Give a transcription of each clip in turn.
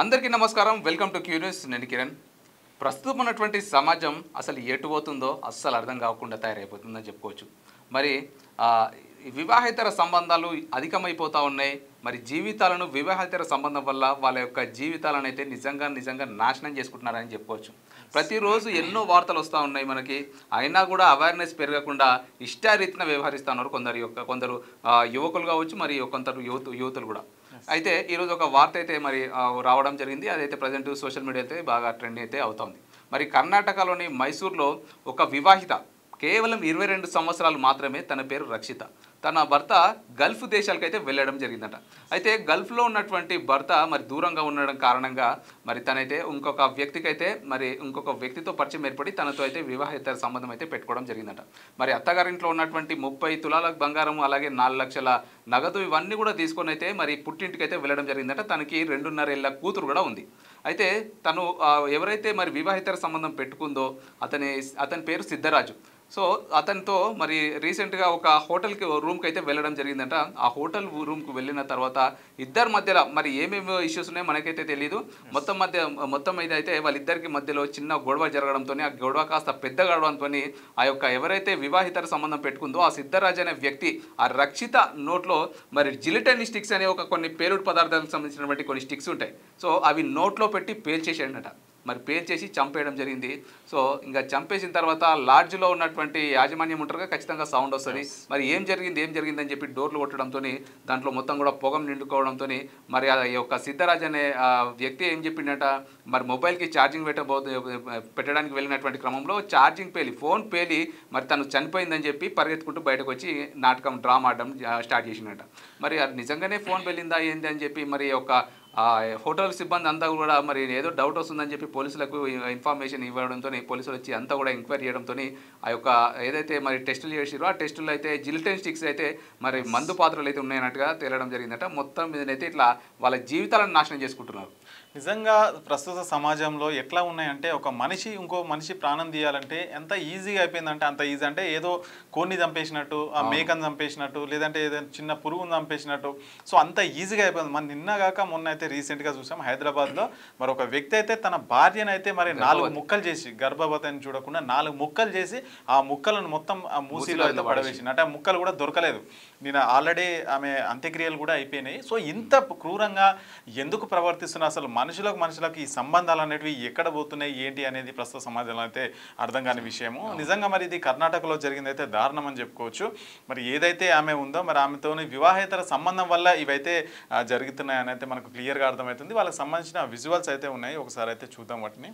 అందరికీ నమస్కారం. Welcome to Q news. నేను కిరణ్. ప్రస్తుతం ఉన్నటువంటి సమాజం అసలు ఎటు పోతుందో అస్సలు అర్థం కాకుండా తయారైపోతుందని చెప్పుకోవచ్చు. మరి వివాహేతర సంబంధాలు అధికమైపోతూ ఉన్నాయి. మరి జీవితాలను వివాహేతర సంబంధం వల్ల వాళ్ళ యొక్క జీవితాలను అయితే నిజంగా నాశనం చేసుకుంటున్నారని చెప్పుకోవచ్చు. ప్రతిరోజు ఎన్నో వార్తలు వస్తూ ఉన్నాయి మనకి. అయినా కూడా అవేర్నెస్ పెరగకుండా ఇష్టారీతిన వ్యవహరిస్తున్నారు కొందరు యువకులు కావచ్చు, మరి కొందరు యువతులు కూడా. అయితే ఈరోజు ఒక వార్త అయితే మరి రావడం జరిగింది. అదైతే ప్రజెంట్ సోషల్ మీడియా అయితే బాగా ట్రెండ్ అయితే అవుతుంది. మరి కర్ణాటకలోని మైసూర్లో ఒక వివాహిత కేవలం 22 సంవత్సరాలు మాత్రమే, తన పేరు రక్షిత. తన భర్త గల్ఫ్ దేశాలకైతే వెళ్ళడం జరిగిందట. అయితే గల్ఫ్లో ఉన్నటువంటి భర్త మరి దూరంగా ఉండడం కారణంగా మరి తనైతే ఇంకొక వ్యక్తితో పరిచయం ఏర్పడి తనతో అయితే వివాహేతర సంబంధం అయితే పెట్టుకోవడం జరిగిందట. మరి అత్తగారింట్లో ఉన్నటువంటి 30 తులాల బంగారం, అలాగే 4 లక్షల నగదు, ఇవన్నీ కూడా తీసుకొని అయితే మరి పుట్టింటికి అయితే వెళ్ళడం జరిగిందట. తనకి 2.5 ఏళ్ల కూతురు కూడా ఉంది. అయితే తను ఎవరైతే మరి వివాహేతర సంబంధం పెట్టుకుందో అతని పేరు సిద్ధరాజు. సో అతనితో మరి రీసెంట్గా ఒక రూమ్కి అయితే వెళ్ళడం జరిగిందంట. ఆ హోటల్ రూమ్కి వెళ్ళిన తర్వాత ఇద్దరి మధ్యలో మరి ఏమేమి ఇష్యూస్ ఉన్నాయో మనకైతే తెలియదు. మొత్తం మీద అయితే వాళ్ళిద్దరికి మధ్యలో చిన్న గొడవ జరగడంతో, ఆ గొడవ కాస్త పెద్ద గొడవడంతో ఆ యొక్క ఎవరైతే వివాహితర సంబంధం పెట్టుకుందో ఆ సిద్ధరాజు అనే వ్యక్తి ఆ రక్షిత నోట్లో మరి జిలిటన్ స్టిక్స్ అనే కొన్ని పేలుడు పదార్థాలకు సంబంధించినటువంటి కొన్ని స్టిక్స్ ఉంటాయి. సో అవి నోట్లో పెట్టి పేల్చేసాడనట. మరి పేల్చేసి చంపేయడం జరిగింది. సో ఇంకా చంపేసిన తర్వాత లాడ్జ్లో ఉన్నటువంటి యాజమాన్యం ఉంటారుగా, ఖచ్చితంగా సౌండ్ వస్తుంది. మరి ఏం జరిగిందని చెప్పి డోర్లు కొట్టడంతో దాంట్లో మొత్తం కూడా పొగం నిండుకోవడంతో మరి ఆ యొక్క సిద్ధరాజ్ అనే వ్యక్తి ఏం చెప్పిండట, మరి మొబైల్కి ఛార్జింగ్ పెట్టడానికి వెళ్ళినటువంటి క్రమంలో ఫోన్ పేలి మరి తను చనిపోయిందని చెప్పి పరిగెత్తుకుంటూ బయటకు వచ్చి డ్రామా ఆడడం స్టార్ట్ చేసిండట. మరి అది నిజంగానే ఫోన్ పేలిందా ఏంది అని చెప్పి మరి హోటల్ సిబ్బంది అంతా కూడా మరి ఏదో డౌట్ వస్తుందని చెప్పి పోలీసులకు ఇన్ఫర్మేషన్ ఇవ్వడంతో పోలీసులు వచ్చి అంతా కూడా ఎంక్వైరీ చేయడంతో ఆ యొక్క ఏదైతే మరి టెస్టులు చేసిరో ఆ టెస్టులు అయితే జిలిటన్ స్టిక్స్ అయితే మరి మందు పాత్రలు అయితే ఉన్నాయన్నట్టుగా తేలడం జరిగిందట. మొత్తం మీదనైతే ఇట్లా వాళ్ళ జీవితాలను నాశనం చేసుకుంటున్నారు. నిజంగా ప్రస్తుత సమాజంలో ఎట్లా ఉన్నాయంటే, ఒక మనిషి ఇంకో మనిషి ప్రాణం తీయాలంటే ఎంత ఈజీగా అయిపోయిందంటే అంత ఈజీ. అంటే ఏదో కోడిని చంపేసినట్టు, ఆ మేకను చంపేసినట్టు, లేదంటే ఏదైనా చిన్న పురుగును చంపేసినట్టు. సో అంత ఈజీగా అయిపోయింది. మనం నిన్నగాక మొన్న అయితే రీసెంట్గా చూసాం హైదరాబాద్లో మరి ఒక వ్యక్తి అయితే తన భార్యను అయితే మరి 4 ముక్కలు చేసి, గర్భవతిని చూడకుండా 4 ముక్కలు చేసి ఆ ముక్కలను మొత్తం ఆ మూసీలో అయితే పడవేసింది. అంటే ఆ ముక్కలు కూడా దొరకలేదు. నేను ఆల్రెడీ ఆమె అంత్యక్రియలు కూడా అయిపోయినాయి. సో ఇంత క్రూరంగా ఎందుకు ప్రవర్తిస్తున్నా, అసలు మనుషులకు ఈ సంబంధాలు అనేటివి ఎక్కడ పోతున్నాయి ఏంటి అనేది ప్రస్తుత సమాజంలో అయితే అర్థం కాని విషయము. నిజంగా మరి ఇది కర్ణాటకలో జరిగింది అయితే దారుణం అని చెప్పుకోవచ్చు. మరి ఏదైతే ఆమె ఉందో మరి ఆమెతో వివాహేతర సంబంధం వల్ల ఇవైతే జరుగుతున్నాయని అయితే మనకు క్లియర్గా అర్థమవుతుంది. వాళ్ళకి సంబంధించిన విజువల్స్ అయితే ఉన్నాయి, ఒకసారి అయితే చూద్దాం వాటిని.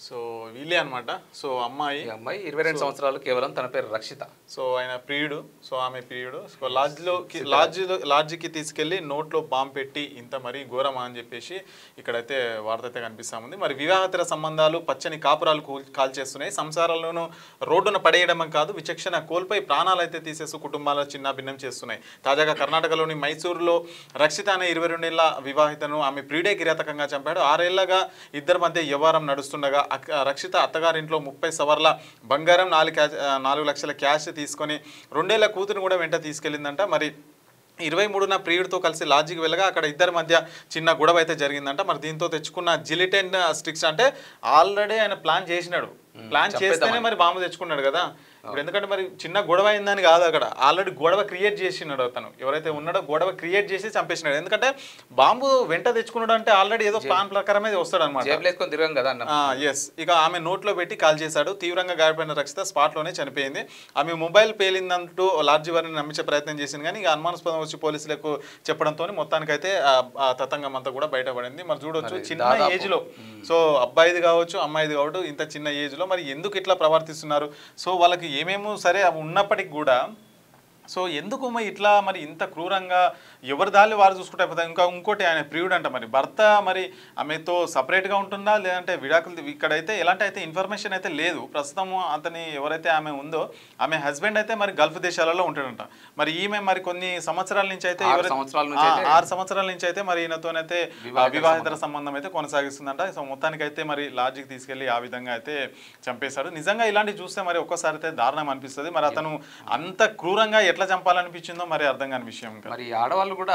సో వీళ్ళే అనమాట. సో అమ్మాయి 22 సంవత్సరాలు, కేవలం తన పేరు రక్షిత. సో ఆయన ప్రియుడు, సో ఆమె ప్రియుడు. సో లాడ్జికి తీసుకెళ్లి నోట్లో బాంబు పెట్టి ఇంత మరీ ఘోరమా అని చెప్పేసి ఇక్కడైతే వార్త అయితే కనిపిస్తా ఉంది. మరి వివాహేతర సంబంధాలు పచ్చని కాపురాలు కాల్చేస్తున్నాయి. సంసారాలను రోడ్డున పడేయడం కాదు, విచక్షణ కోల్పోయి ప్రాణాలు అయితే తీసేస్తూ కుటుంబాల చిన్న భిన్నం చేస్తున్నాయి. తాజాగా కర్ణాటకలోని మైసూరులో రక్షిత అనే 22 ఏళ్ల వివాహితను ఆమె ప్రియుడే కిరాతకంగా చంపాడు. 6 ఏళ్లగా ఇద్దరి మధ్య వ్యవహారం నడుస్తుండగా రక్షిత అత్తగారింట్లో 30 సవర్ల బంగారం, 4 లక్షల క్యాష్ తీసుకొని 2 ఏళ్ల కూతురు కూడా వెంట తీసుకెళ్ళిందంట. మరి 23న ప్రియుడితో కలిసి లాడ్జికి వెళ్ళగా అక్కడ ఇద్దరి మధ్య చిన్న గొడవ అయితే జరిగిందంట. మరి దీంతో తెచ్చుకున్న జిలిటన్ స్టిక్స్, అంటే ఆల్రెడీ ఆయన ప్లాన్ చేసినాడు, ప్లాన్ చేస్తేనే మరి బాంబు తెచ్చుకున్నాడు కదా. ఇప్పుడు ఎందుకంటే మరి చిన్న గొడవ అయిందని కాదు, అక్కడ ఆల్రెడీ గొడవ క్రియేట్ చేసినాడు అతను, ఎవరైతే ఉన్నాడో గొడవ క్రియేట్ చేసి చంపేసినాడు. ఎందుకంటే బాంబు వెంట తెచ్చుకున్నాడు అంటే ఆల్రెడీ ఏదో ప్లాన్ ప్రకారమే వస్తాడు అనమాట. ఎస్, ఇక ఆమె నోట్లో పెట్టి కాల్ చేశాడు. తీవ్రంగా గాయపడిన రక్షిత స్పాట్లోనే చనిపోయింది. ఆమె మొబైల్ పేలిందంటూ లాడ్జి వారిని నమ్మించే ప్రయత్నం చేసింది, కానీ ఇక అనుమానాస్పదం వచ్చి పోలీసులకు చెప్పడంతో మొత్తానికైతే ఆ తతంగం అంతా కూడా బయటపడింది. మరి చూడొచ్చు చిన్న ఏజ్ లో, సో అబ్బాయిది కావచ్చు అమ్మాయిది కావచ్చు, ఇంత చిన్న ఏజ్ లో మరి ఎందుకు ఇట్లా ప్రవర్తిస్తున్నారు. సో వాళ్ళకి ఏమేమో సరే అవి ఉన్నప్పటికి కూడా సో ఎందుకు ఇట్లా మరి ఇంత క్రూరంగా ఎవరి దాన్ని వారు చూసుకుంటే అయిపోతాయి. ఇంకోటి ఆయన ప్రియుడు అంట, మరి భర్త మరి ఆమెతో సపరేట్గా ఉంటుందా లేదంటే విడాకులు, ఇక్కడైతే ఎలాంటి అయితే ఇన్ఫర్మేషన్ అయితే లేదు. ప్రస్తుతం అతని ఎవరైతే ఆమె ఉందో ఆమె హస్బెండ్ అయితే మరి గల్ఫ్ దేశాలలో ఉంటాడంట. మరి ఈమె మరి కొన్ని సంవత్సరాల నుంచి అయితే 6 సంవత్సరాల నుంచి అయితే మరి ఈయనతోనైతే వివాహేతర సంబంధం అయితే కొనసాగిస్తుందంట. సో మొత్తానికి అయితే మరి లాడ్జికి తీసుకెళ్లి ఆ విధంగా అయితే చంపేశాడు. నిజంగా ఇలాంటివి చూస్తే మరి ఒక్కసారి అయితే దారుణం అనిపిస్తుంది. మరి అతను అంత క్రూరంగా ఎట్లా చంపాలనిపించిందో మరి అర్థం కాని విషయం. మరి ఆడవాళ్ళు కూడా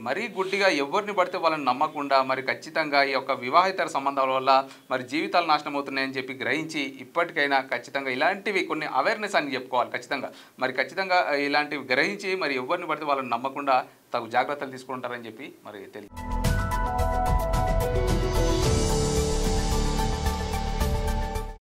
మరీ గుడ్డిగా ఎవరిని పడితే వాళ్ళని నమ్మకుండా మరి ఖచ్చితంగా ఈ యొక్క వివాహేతర సంబంధాల వల్ల మరి జీవితాలు నాశనం అవుతున్నాయని చెప్పి గ్రహించి ఇప్పటికైనా ఖచ్చితంగా ఇలాంటివి కొన్ని అవేర్నెస్ అని చెప్పుకోవాలి ఖచ్చితంగా. మరి ఖచ్చితంగా ఇలాంటివి గ్రహించి మరి ఎవరిని పడితే వాళ్ళని నమ్మకుండా తగు జాగ్రత్తలు తీసుకుంటారని చెప్పి మరి తెలియదు.